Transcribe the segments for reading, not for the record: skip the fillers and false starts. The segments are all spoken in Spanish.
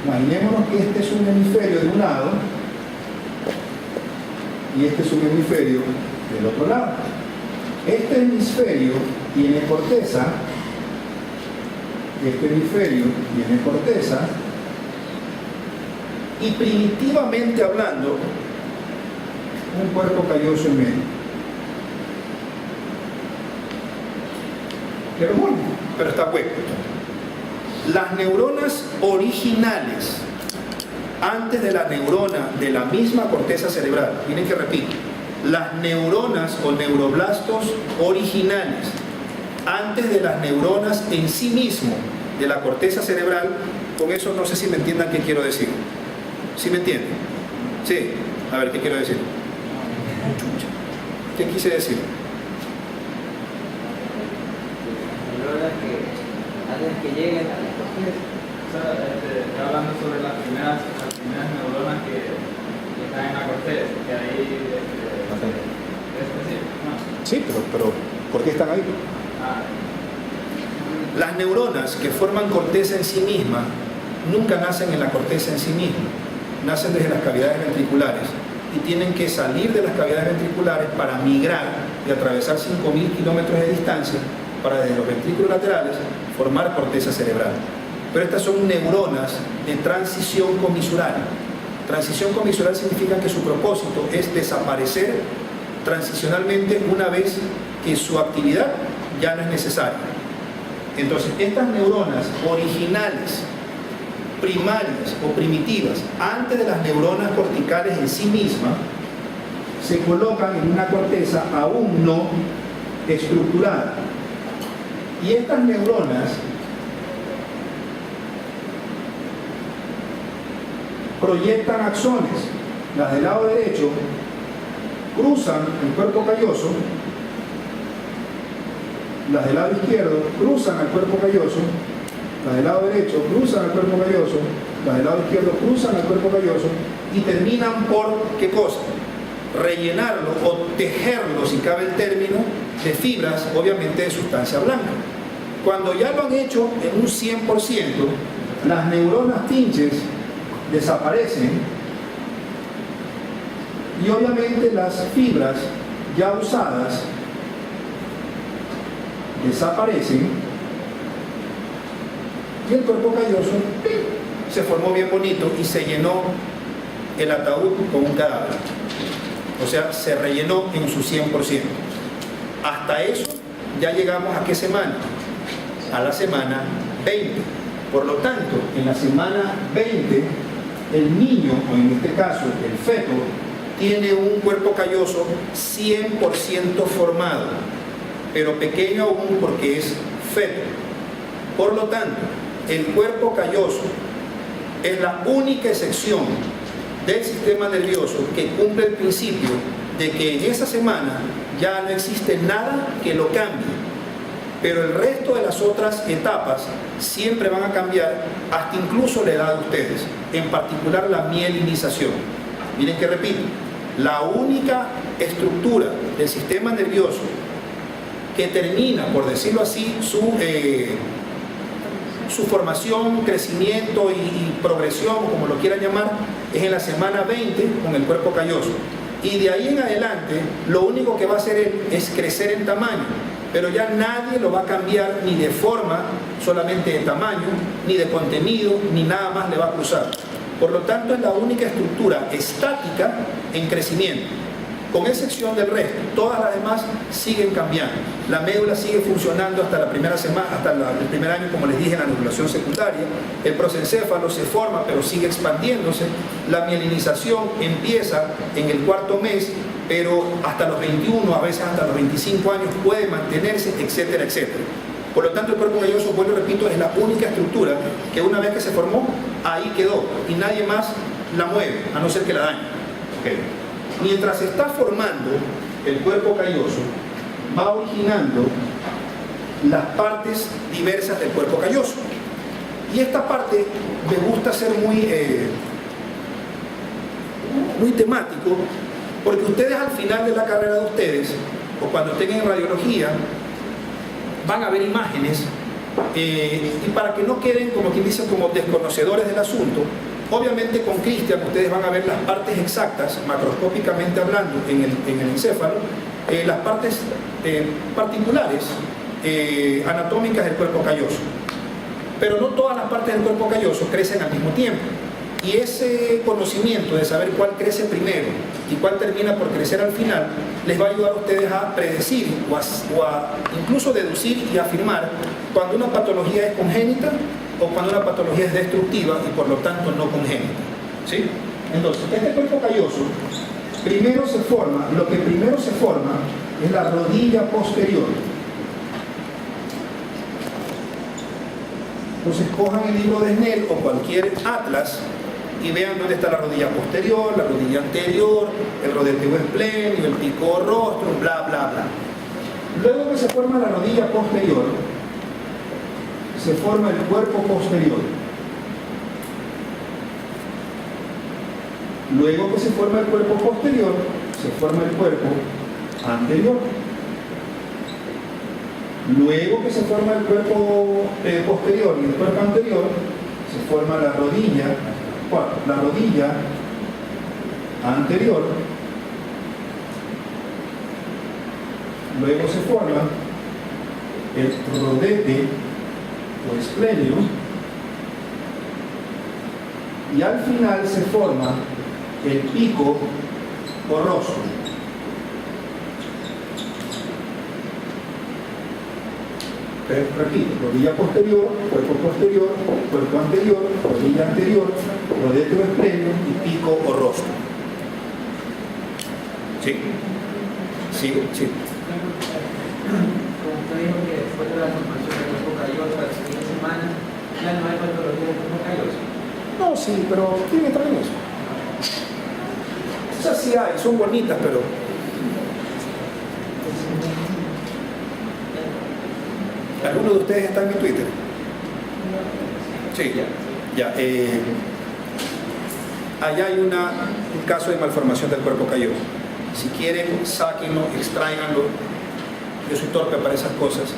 Imaginémonos que este es un hemisferio de un lado y este es un hemisferio del otro lado. Este hemisferio tiene corteza, este hemisferio tiene corteza, y primitivamente hablando, un cuerpo calloso en medio. Pero está hueco. Las neuronas originales, antes de la neurona de la misma corteza cerebral, miren que repito, las neuronas o neuroblastos originales, antes de las neuronas en sí mismo de la corteza cerebral, con eso no sé si me entiendan qué quiero decir. ¿Sí me entienden? Sí. A ver, ¿qué quiero decir? ¿Qué quise decir? Antes que lleguen a la corteza. Está hablando sobre las primeras neuronas que están en la corteza, que ahí Sí, pero ¿por qué están ahí? Las neuronas que forman corteza en sí misma nunca nacen en la corteza en sí misma, nacen desde las cavidades ventriculares y tienen que salir de las cavidades ventriculares para migrar y atravesar 5.000 kilómetros de distancia para desde los ventrículos laterales formar corteza cerebral. Pero estas son neuronas de transición comisural. Transición comisural significa que su propósito es desaparecer transicionalmente una vez que su actividad ya no es necesaria. Entonces, estas neuronas originales, primarias o primitivas, antes de las neuronas corticales en sí mismas, se colocan en una corteza aún no estructurada. Y estas neuronas proyectan axones. Las del lado derecho cruzan el cuerpo calloso, las del lado izquierdo cruzan al cuerpo calloso, las del lado derecho cruzan al cuerpo calloso, las del lado izquierdo cruzan al cuerpo calloso y terminan por, ¿qué cosa? Rellenarlo o tejerlo, si cabe el término, de fibras, obviamente de sustancia blanca. Cuando ya lo han hecho en un 100%, las neuronas pinches desaparecen y obviamente las fibras ya usadas desaparecen y el cuerpo calloso se formó bien bonito y se llenó el ataúd con un cadáver. O sea, se rellenó en su 100%. Hasta eso ya llegamos a ¿qué semana? A la semana 20. Por lo tanto, en la semana 20, el niño, o en este caso el feto, tiene un cuerpo calloso 100% formado, pero pequeño aún porque es feto. Por lo tanto, el cuerpo calloso es la única excepción del sistema nervioso que cumple el principio de que en esa semana ya no existe nada que lo cambie, pero el resto de las otras etapas siempre van a cambiar, hasta incluso la edad de ustedes, en particular la mielinización. Miren que repito, la única estructura del sistema nervioso que termina, por decirlo así, su formación, crecimiento y progresión, como lo quieran llamar, es en la semana 20 con el cuerpo calloso. Y de ahí en adelante, lo único que va a hacer él es crecer en tamaño, pero ya nadie lo va a cambiar ni de forma, solamente de tamaño, ni de contenido, ni nada más le va a cruzar. Por lo tanto, es la única estructura estática en crecimiento. Con excepción del resto, todas las demás siguen cambiando. La médula sigue funcionando hasta la primera semana, hasta el primer año, como les dije, en la nucleación secundaria. El prosencéfalo se forma, pero sigue expandiéndose. La mielinización empieza en el cuarto mes, pero hasta los 21, a veces hasta los 25 años puede mantenerse, etcétera, etcétera. Por lo tanto, el cuerpo calloso, vuelvo y repito, es la única estructura que una vez que se formó, ahí quedó y nadie más la mueve, a no ser que la dañe. Okay. Mientras se está formando el cuerpo calloso, va originando las partes diversas del cuerpo calloso. Y esta parte me gusta ser muy temático, porque ustedes al final de la carrera de ustedes, o cuando estén en radiología, van a ver imágenes Y para que no queden, como quien dice, como desconocedores del asunto, obviamente con Cristian ustedes van a ver las partes exactas, macroscópicamente hablando, en el encéfalo, las partes particulares anatómicas del cuerpo calloso. Pero no todas las partes del cuerpo calloso crecen al mismo tiempo. Y ese conocimiento de saber cuál crece primero y cuál termina por crecer al final, les va a ayudar a ustedes a predecir o a incluso deducir y afirmar cuando una patología es congénita o cuando una patología es destructiva y por lo tanto no congénita. ¿Sí? Entonces, este cuerpo calloso, lo que primero se forma es la rodilla posterior. Entonces cojan el libro de Snell o cualquier atlas y vean dónde está la rodilla posterior, la rodilla anterior, el rodeteo esplénido, el pico rostrum, bla, bla, bla. Luego que se forma la rodilla posterior, se forma el cuerpo posterior. Luego que se forma el cuerpo posterior, se forma el cuerpo anterior. Luego que se forma el cuerpo posterior y el cuerpo anterior, se forma la rodilla anterior. Luego se forma el rodete o esplenio. Y al final se forma el pico o rostro. Repito, rodilla posterior, cuerpo anterior, rodilla anterior, rodete o esplenio y pico o rostro. ¿Sí? Sí, sí. Como usted dijo que después de la formación del cuerpo calloso, a las 5 semanas, ya no hay patología del cuerpo calloso. No, sí, pero tiene que estar en eso. O sea, sí hay, son bonitas, pero... ¿Alguno de ustedes está en mi Twitter? Sí, ya. Allá hay un caso de malformación del cuerpo calloso. Si quieren, sáquenlo, extráiganlo. Yo soy torpe para esas cosas.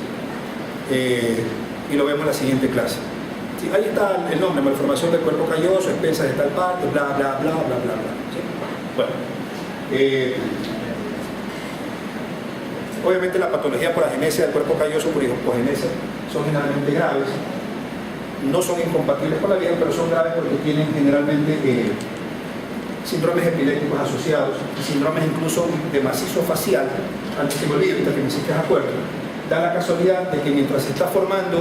Y lo vemos en la siguiente clase. Sí, ahí está el nombre, malformación del cuerpo calloso, expensas de tal parte, bla, bla, bla, bla, bla, bla. ¿Sí? Bueno. Obviamente la patología por agenesia del cuerpo calloso, por hipogenesia, son generalmente graves. No son incompatibles con la vida, pero son graves porque tienen generalmente síndromes epilépticos asociados, síndromes incluso de macizo facial. Antes que me olvide, ahorita que me hiciste de acuerdo, da la casualidad de que mientras se está formando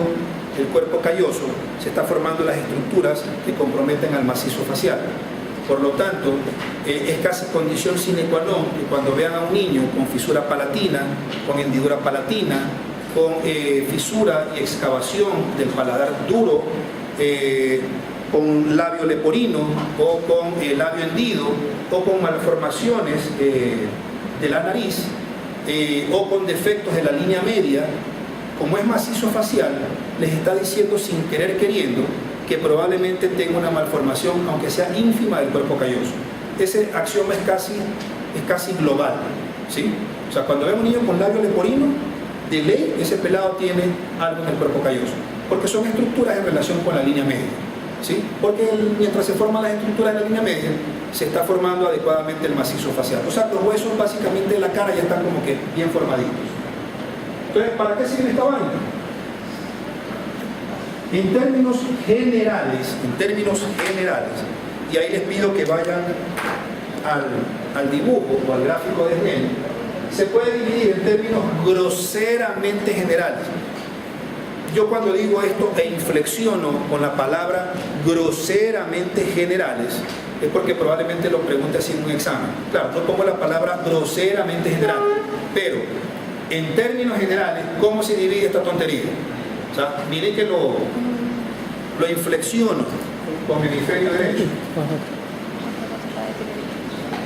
el cuerpo calloso, se está formando las estructuras que comprometen al macizo facial. Por lo tanto, es casi condición sine qua non que cuando vean a un niño con fisura palatina, con hendidura palatina, con fisura y excavación del paladar duro, con labio leporino o con labio hendido o con malformaciones de la nariz o con defectos de la línea media, como es macizo facial, les está diciendo sin querer queriendo que probablemente tenga una malformación, aunque sea ínfima, del cuerpo calloso. Ese axioma es casi global, ¿sí? O sea, cuando vemos un niño con labio leporino, de ley ese pelado tiene algo en el cuerpo calloso, porque son estructuras en relación con la línea media, ¿sí? Porque mientras se forman las estructuras de la línea media, se está formando adecuadamente el macizo facial. O sea, los huesos básicamente de la cara ya están como que bien formaditos. Entonces, ¿para qué sirve esta vaina? En términos generales, y ahí les pido que vayan al dibujo o al gráfico de Snell, se puede dividir en términos groseramente generales. Yo cuando digo esto e inflexiono con la palabra groseramente generales, es porque probablemente lo pregunte así en un examen. Claro, no pongo la palabra groseramente general, pero en términos generales, ¿cómo se divide esta tontería? O sea, miren que lo inflexiono con mi hemisferio derecho.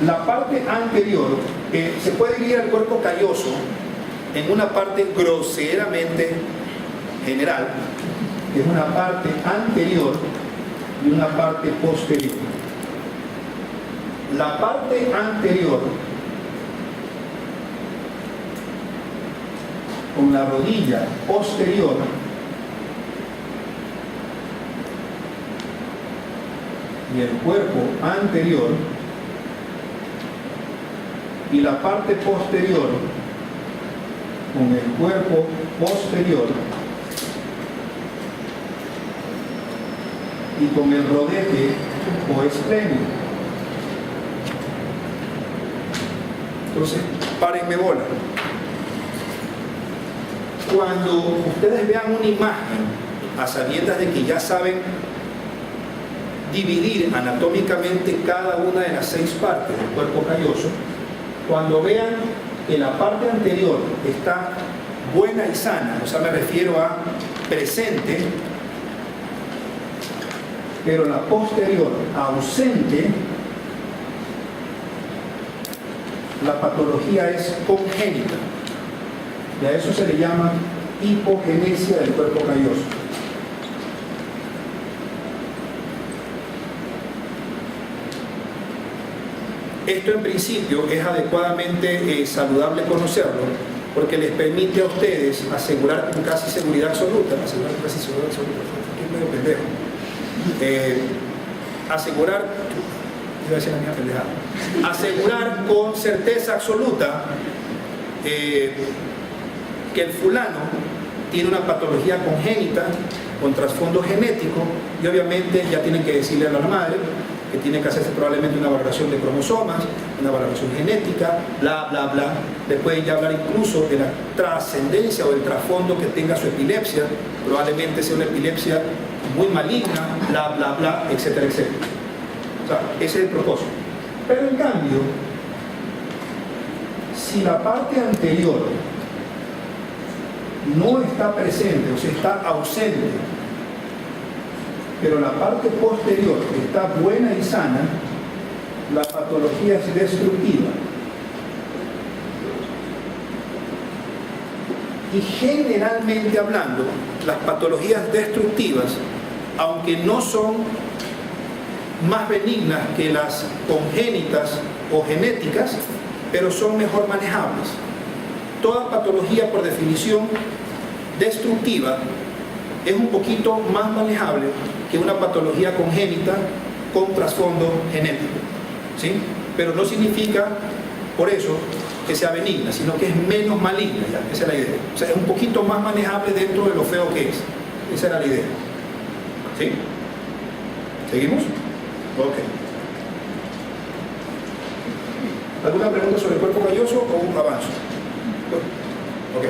La parte anterior, se puede dividir el cuerpo calloso en una parte groseramente general, que es una parte anterior y una parte posterior. La parte anterior, con la rodilla posterior, y el cuerpo anterior y la parte posterior con el cuerpo posterior y con el rodete o estrenio. Entonces, párenme bola. Cuando ustedes vean una imagen, a sabiendas de que ya saben dividir anatómicamente cada una de las 6 partes del cuerpo calloso, cuando vean que la parte anterior está buena y sana, o sea, me refiero a presente, pero la posterior ausente, la patología es congénita. Y a eso se le llama hipogenesia del cuerpo calloso. Esto en principio es adecuadamente saludable conocerlo, porque les permite a ustedes asegurar con casi seguridad absoluta, que es medio pendejo, asegurar con certeza absoluta que el fulano tiene una patología congénita con trasfondo genético, y obviamente ya tienen que decirle a la madre que tiene que hacerse probablemente una valoración de cromosomas, una valoración genética, bla, bla, bla. Le pueden ya hablar incluso de la trascendencia o del trasfondo que tenga su epilepsia, probablemente sea una epilepsia muy maligna, bla, bla, bla, etcétera, etcétera. O sea, ese es el propósito. Pero en cambio, si la parte anterior no está presente, o sea, está ausente, pero la parte posterior está buena y sana, la patología es destructiva. Y generalmente hablando, las patologías destructivas, aunque no son más benignas que las congénitas o genéticas, pero son mejor manejables. Toda patología, por definición destructiva, es un poquito más manejable que una patología congénita con trasfondo genético, ¿sí? Pero no significa por eso que sea benigna, sino que es menos maligna, ya. Esa es la idea. O sea, es un poquito más manejable dentro de lo feo que es. Esa era la idea. ¿Sí? ¿Seguimos? Ok. ¿Alguna pregunta sobre el cuerpo calloso o un avance? Ok.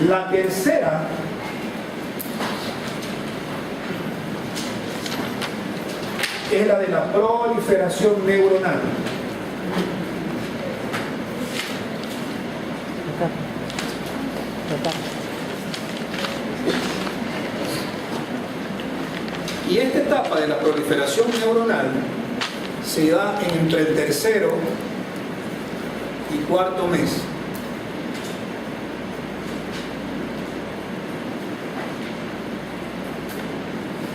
La tercera es la de la proliferación neuronal. Y esta etapa de la proliferación neuronal se da entre el tercero y cuarto mes.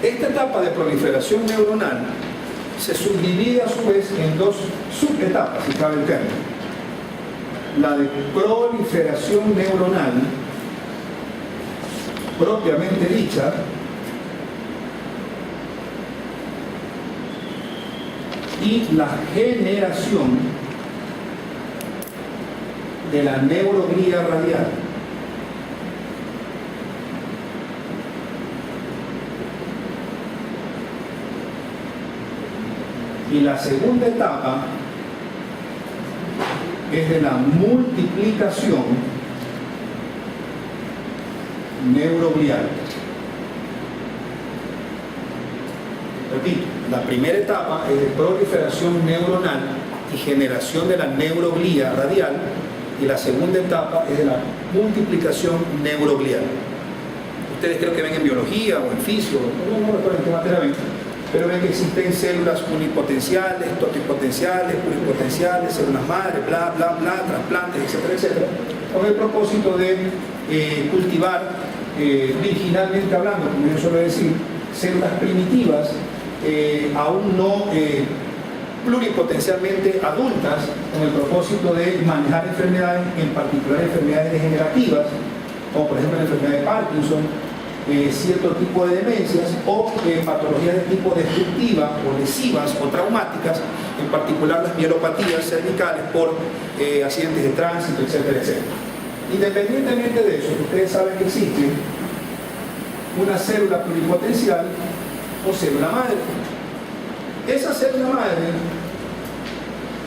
Esta etapa de proliferación neuronal se subdivide a su vez en 2 subetapas, si cabe el término. La de proliferación neuronal, propiamente dicha, y la generación de la neuroglía radial. Y la segunda etapa es de la multiplicación neuroglial. Repito, la primera etapa es de proliferación neuronal y generación de la neuroglía radial, y la segunda etapa es de la multiplicación neuroglial. Ustedes creo que ven en biología o en fisio, no recuerdo en qué materia ven, pero ven que existen células unipotenciales, totipotenciales, pluripotenciales, células madre, bla, bla, bla, trasplantes, etcétera, etcétera, con el propósito de cultivar, virginalmente hablando, como yo suelo decir, células primitivas, aún no pluripotencialmente adultas, con el propósito de manejar enfermedades, en particular enfermedades degenerativas, como por ejemplo la enfermedad de Parkinson, cierto tipo de demencias o patologías de tipo destructiva o lesivas o traumáticas, en particular las mielopatías cervicales por accidentes de tránsito, etcétera, etcétera. Independientemente de eso, ustedes saben que existe una célula pluripotencial o célula madre. Esa célula madre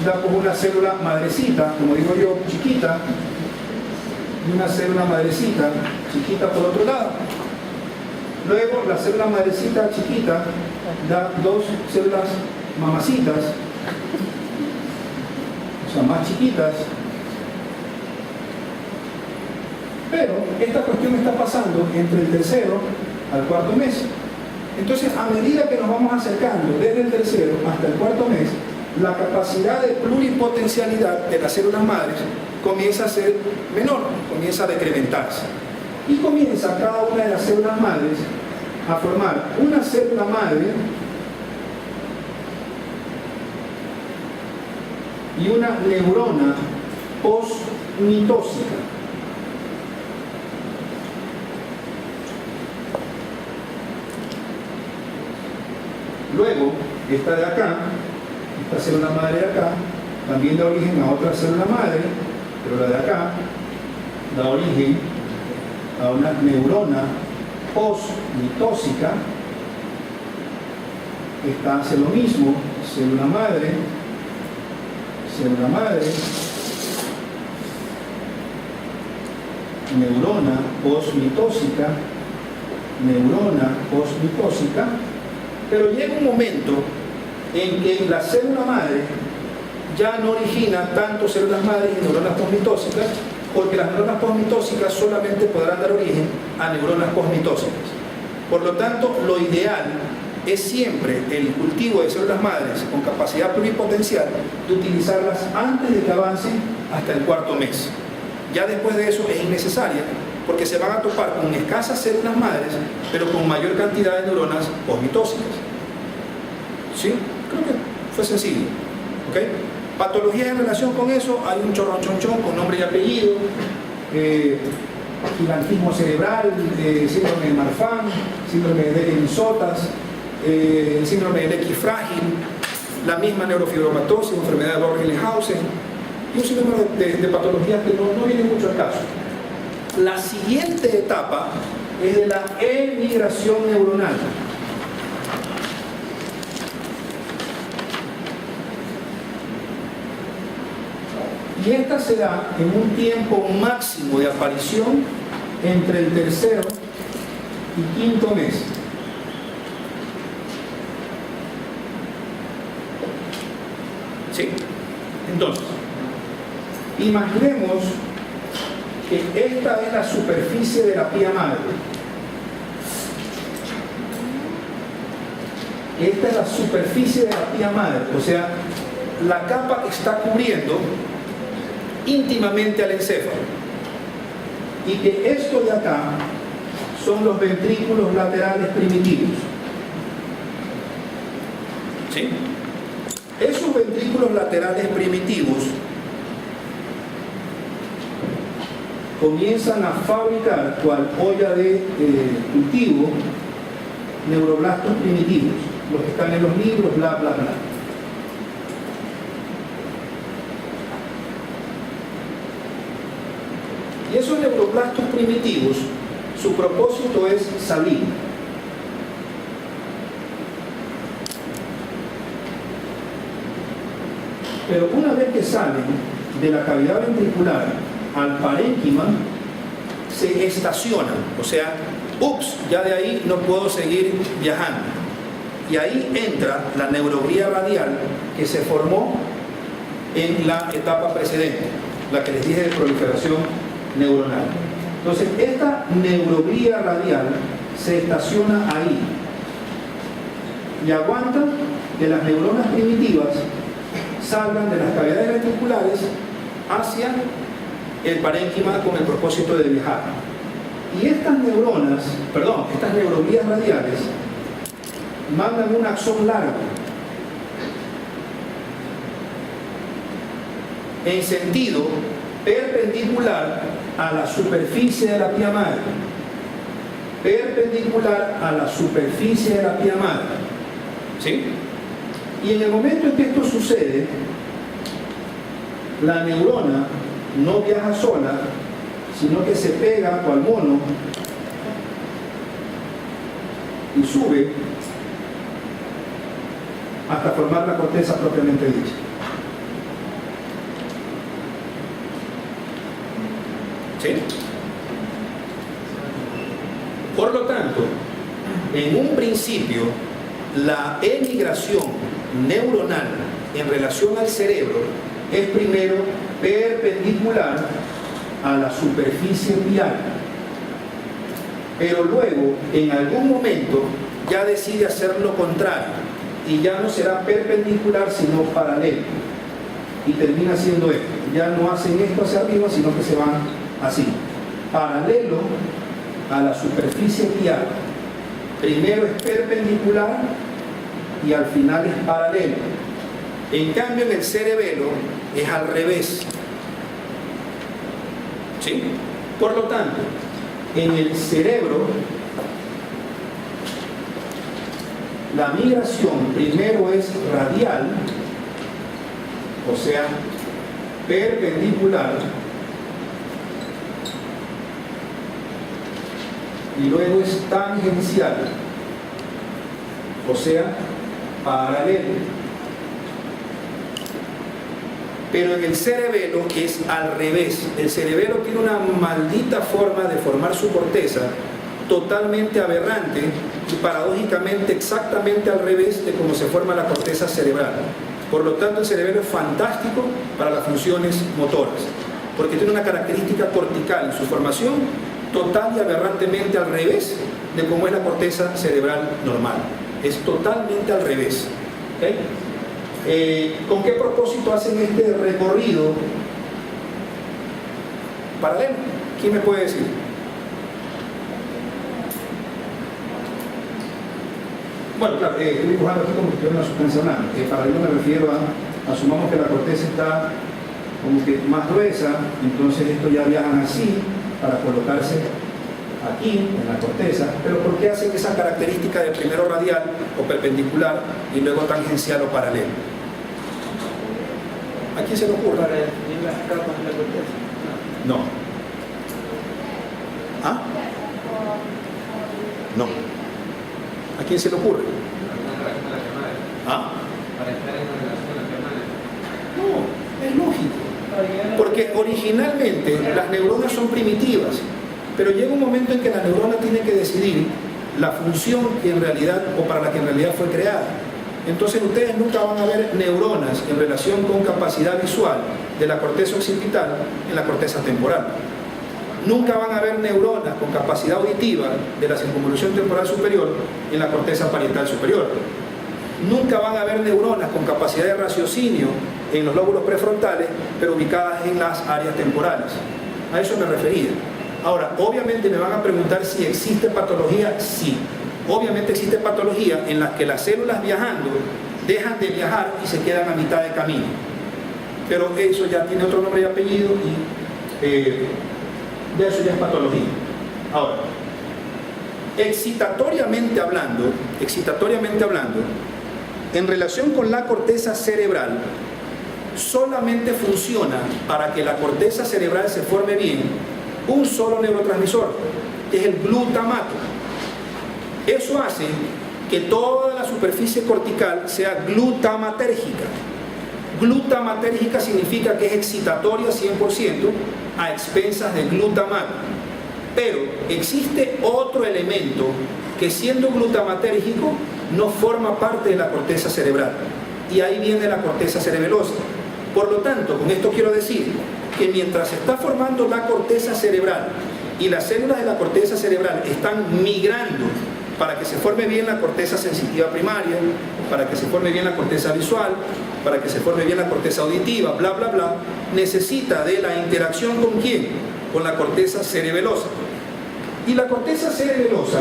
da por una célula madrecita, como digo yo, chiquita, y una célula madrecita chiquita por otro lado. Luego la célula madrecita chiquita da dos células mamacitas, o sea, más chiquitas. Pero esta cuestión está pasando entre el tercero al cuarto mes. Entonces, a medida que nos vamos acercando desde el tercero hasta el cuarto mes, la capacidad de pluripotencialidad de las células madres comienza a ser menor, comienza a decrementarse. Y comienza cada una de las células madres a formar una célula madre y una neurona postmitósica. Luego, esta de acá, esta célula madre de acá, también da origen a otra célula madre, pero la de acá da origen a una neurona postmitósica. Esta hace lo mismo, célula madre, neurona postmitósica, pero llega un momento en que la célula madre ya no origina tanto células madres y neuronas postmitósicas, porque las neuronas postmitósicas solamente podrán dar origen a neuronas postmitósicas. Por lo tanto, lo ideal es siempre el cultivo de células madres con capacidad pluripotencial de utilizarlas antes de que avancen hasta el cuarto mes. Ya después de eso es innecesaria, porque se van a topar con escasas células madres, pero con mayor cantidad de neuronas postmitósicas. ¿Sí? Creo que fue sencillo. ¿Ok? Patologías en relación con eso, hay un chorronchonchón con nombre y apellido, gigantismo cerebral, síndrome de Marfan, síndrome de Lennox-Gastaut, síndrome del X frágil, la misma neurofibromatosis, enfermedad de Borg-Ehlhausen, y un síndrome de patologías que no vienen mucho al caso. La siguiente etapa es de la emigración neuronal. Y esta se da en un tiempo máximo de aparición entre el tercero y quinto mes. ¿Sí? Entonces, imaginemos que esta es la superficie de la pía madre. Esta es la superficie de la pía madre, o sea, la capa que está cubriendo íntimamente al encéfalo. Y que esto de acá son los ventrículos laterales primitivos. ¿Sí? Esos ventrículos laterales primitivos comienzan a fabricar, cual olla de cultivo, neuroblastos primitivos, los que están en los libros, bla, bla, bla. Y esos neuroblastos primitivos, su propósito es salir. Pero una vez que salen de la cavidad ventricular al parénquima, se estacionan, o sea, ups, ya de ahí no puedo seguir viajando. Y ahí entra la neuroglía radial que se formó en la etapa precedente, la que les dije de proliferación neuronal. Entonces, esta neuroglía radial se estaciona ahí y aguanta que las neuronas primitivas salgan de las cavidades ventriculares hacia el parénquima con el propósito de viajar. Y estas neuroglías radiales mandan un axón largo en sentido perpendicular a la superficie de la pía madre, perpendicular a la superficie de la pía madre. ¿Sí? Y en el momento en que esto sucede, la neurona no viaja sola, sino que se pega cual mono y sube hasta formar la corteza propiamente dicha. ¿Sí? Por lo tanto, en un principio, la emigración neuronal en relación al cerebro es primero perpendicular a la superficie pial, pero luego, en algún momento, ya decide hacer lo contrario y ya no será perpendicular sino paralelo, y termina siendo esto. Ya no hacen esto hacia arriba, sino que se van así, paralelo a la superficie pial. Primero es perpendicular y al final es paralelo. En cambio, en el cerebelo es al revés. ¿Sí? Por lo tanto, en el cerebro, la migración primero es radial, o sea, perpendicular, y luego es tangencial, o sea, paralelo. Pero en el cerebelo es al revés. El cerebelo tiene una maldita forma de formar su corteza totalmente aberrante y paradójicamente exactamente al revés de cómo se forma la corteza cerebral. Por lo tanto, el cerebelo es fantástico para las funciones motoras, porque tiene una característica cortical en su formación total y aberrantemente al revés de cómo es la corteza cerebral normal. Es totalmente al revés. ¿Okay? ¿Con qué propósito hacen este recorrido paralelo? ¿Quién me puede decir? Bueno, claro, estoy dibujando aquí como que tiene una sustancia blanca. Paralelo me refiero a, asumamos que la corteza está como que más gruesa, entonces esto ya viajan así para colocarse aquí en la corteza. Pero ¿por qué hacen esa característica de primero radial o perpendicular y luego tangencial o paralelo? ¿A quién se le ocurre? Para definir las capas de la corteza. No. ¿Ah? No. ¿A quién se le ocurre? ¿Ah? Para estar en relación a la No, es lógico. Porque originalmente las neuronas son primitivas, pero llega un momento en que la neurona tiene que decidir la función que en realidad, o para la que en realidad fue creada. Entonces ustedes nunca van a ver neuronas en relación con capacidad visual de la corteza occipital en la corteza temporal. Nunca van a ver neuronas con capacidad auditiva de la circunvolución temporal superior en la corteza parietal superior. Nunca van a ver neuronas con capacidad de raciocinio en los lóbulos prefrontales, pero ubicadas en las áreas temporales. A eso me refería. Ahora, obviamente me van a preguntar si existe patología. Sí. Obviamente existe patología en las que las células viajando dejan de viajar y se quedan a mitad de camino. Pero eso ya tiene otro nombre y apellido y de eso ya es patología. Ahora, excitatoriamente hablando, en relación con la corteza cerebral, solamente funciona para que la corteza cerebral se forme bien un solo neurotransmisor, que es el glutamato. Eso hace que toda la superficie cortical sea glutamatérgica. Glutamatérgica significa que es excitatoria 100% a expensas de glutamato. Pero existe otro elemento que, siendo glutamatérgico, no forma parte de la corteza cerebral. Y ahí viene la corteza cerebelosa. Por lo tanto, con esto quiero decir que mientras se está formando la corteza cerebral y las células de la corteza cerebral están migrando para que se forme bien la corteza sensitiva primaria, para que se forme bien la corteza visual, para que se forme bien la corteza auditiva, bla, bla, bla, necesita de la interacción ¿con quién? Con la corteza cerebelosa. Y la corteza cerebelosa,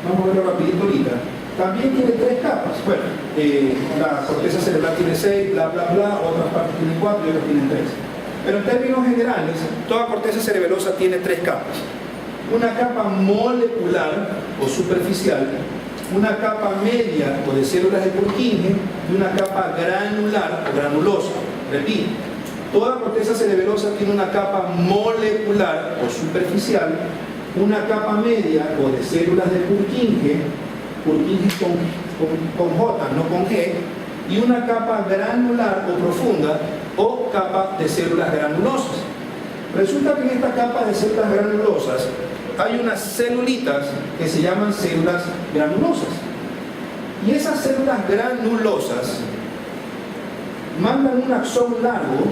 vamos a verlo rapidito ahorita, también tiene 3 capas. Bueno, la corteza cerebral tiene 6, bla, bla, bla, otras partes tienen 4 y otras tienen 3. Pero en términos generales, toda corteza cerebelosa tiene 3 capas. una capa molecular o superficial, una capa media o de células de Purkinje y una capa granular o granulosa. Repito, toda corteza cerebelosa tiene una capa molecular o superficial, una capa media o de células de Purkinje con J, no con G, y una capa granular o profunda o capa de células granulosas. Resulta que en esta capa de células granulosas hay unas celulitas que se llaman células granulosas. Y esas células granulosas mandan un axón largo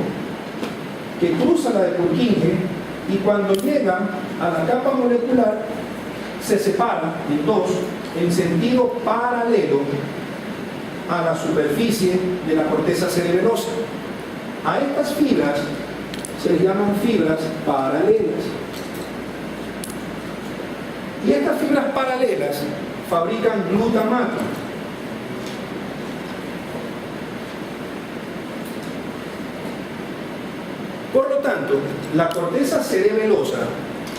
que cruza la de Purkinje y cuando llega a la capa molecular se separa en dos en sentido paralelo a la superficie de la corteza cerebelosa. A estas fibras se les llaman fibras paralelas. Y estas fibras paralelas fabrican glutamato. Por lo tanto, la corteza cerebelosa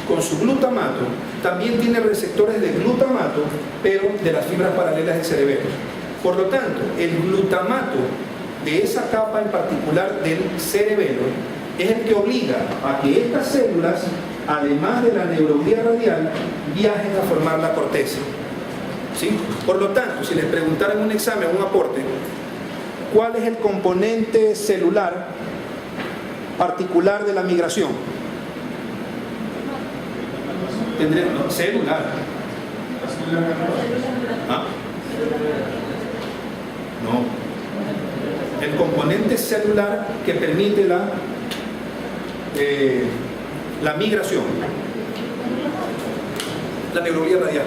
con su glutamato también tiene receptores de glutamato, pero de las fibras paralelas del cerebelo. Por lo tanto, el glutamato de esa capa en particular del cerebelo es el que obliga a que estas células, además de la neuroglía radial, viajen a formar la corteza. ¿Sí? Por lo tanto, si les preguntaran en un examen, un aporte, ¿cuál es el componente celular particular de la migración? Tendría, no, celular. ¿Ah? No. El componente celular que permite la migración, la neuroglía radial.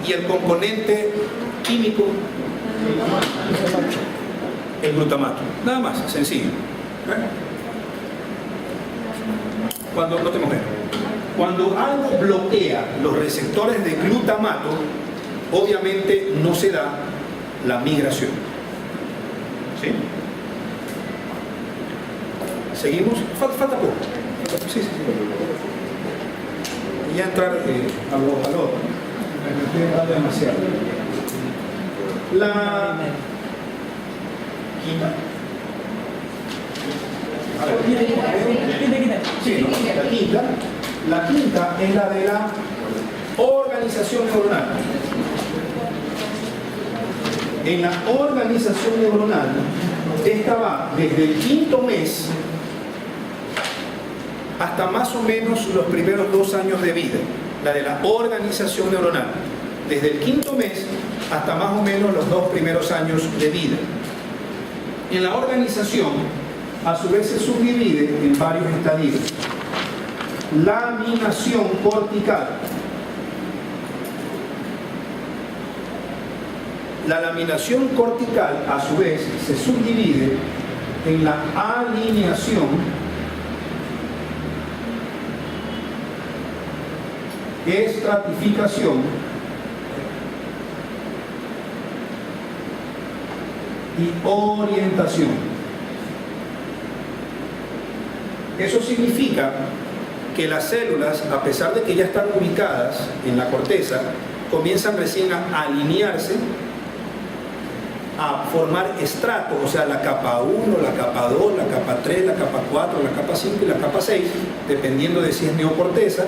Y el componente químico, el glutamato. Nada más, sencillo. Cuando algo bloquea los receptores de glutamato, obviamente no se da la migración. ¿Sí? ¿Seguimos? Falta poco. Sí. Y ya entrar al otro. Me estoy hablando demasiado. La quinta. Sí, ¿no? La quinta es la de la organización neuronal. En la organización neuronal, esta va desde el quinto mes hasta más o menos los primeros 2 años de vida. La de la organización neuronal, desde el quinto mes hasta más o menos los 2 primeros años de vida. En la organización, a su vez, se subdivide en varios estadios. Laminación cortical. La laminación cortical, a su vez, se subdivide en la alineación, estratificación y orientación. Eso significa que las células, a pesar de que ya están ubicadas en la corteza, comienzan recién a alinearse, a formar estratos, o sea, la capa 1, la capa 2, la capa 3, la capa 4, la capa 5 y la capa 6, dependiendo de si es neocorteza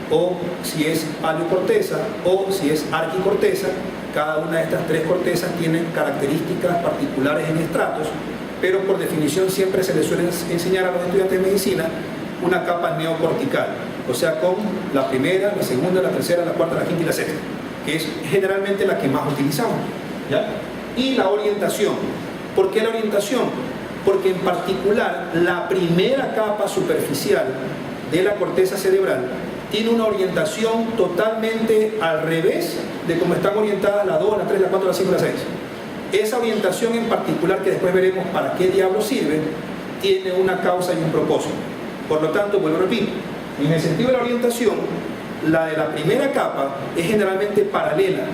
o si es paleocorteza o si es arquicorteza. Cada una de estas 3 cortezas tiene características particulares en estratos, pero por definición siempre se les suele enseñar a los estudiantes de medicina una capa neocortical, o sea, con la primera, la segunda, la tercera, la cuarta, la quinta y la sexta, que es generalmente la que más utilizamos, ¿ya? Y la orientación. ¿Por qué la orientación? Porque en particular la primera capa superficial de la corteza cerebral tiene una orientación totalmente al revés de cómo están orientadas la 2, la 3, la 4, la 5 y la 6. Esa orientación en particular, que después veremos para qué diablo sirve, tiene una causa y un propósito. Por lo tanto, vuelvo a repetir, en el sentido de la orientación, la de la primera capa es generalmente paralela,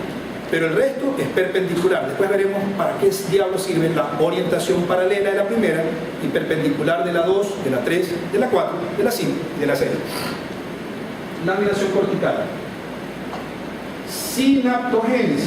pero el resto es perpendicular. Después veremos para qué diablo sirve la orientación paralela de la primera y perpendicular de la 2, de la 3, de la 4, de la 5 y de la 6. laminación cortical. Sinaptogénesis.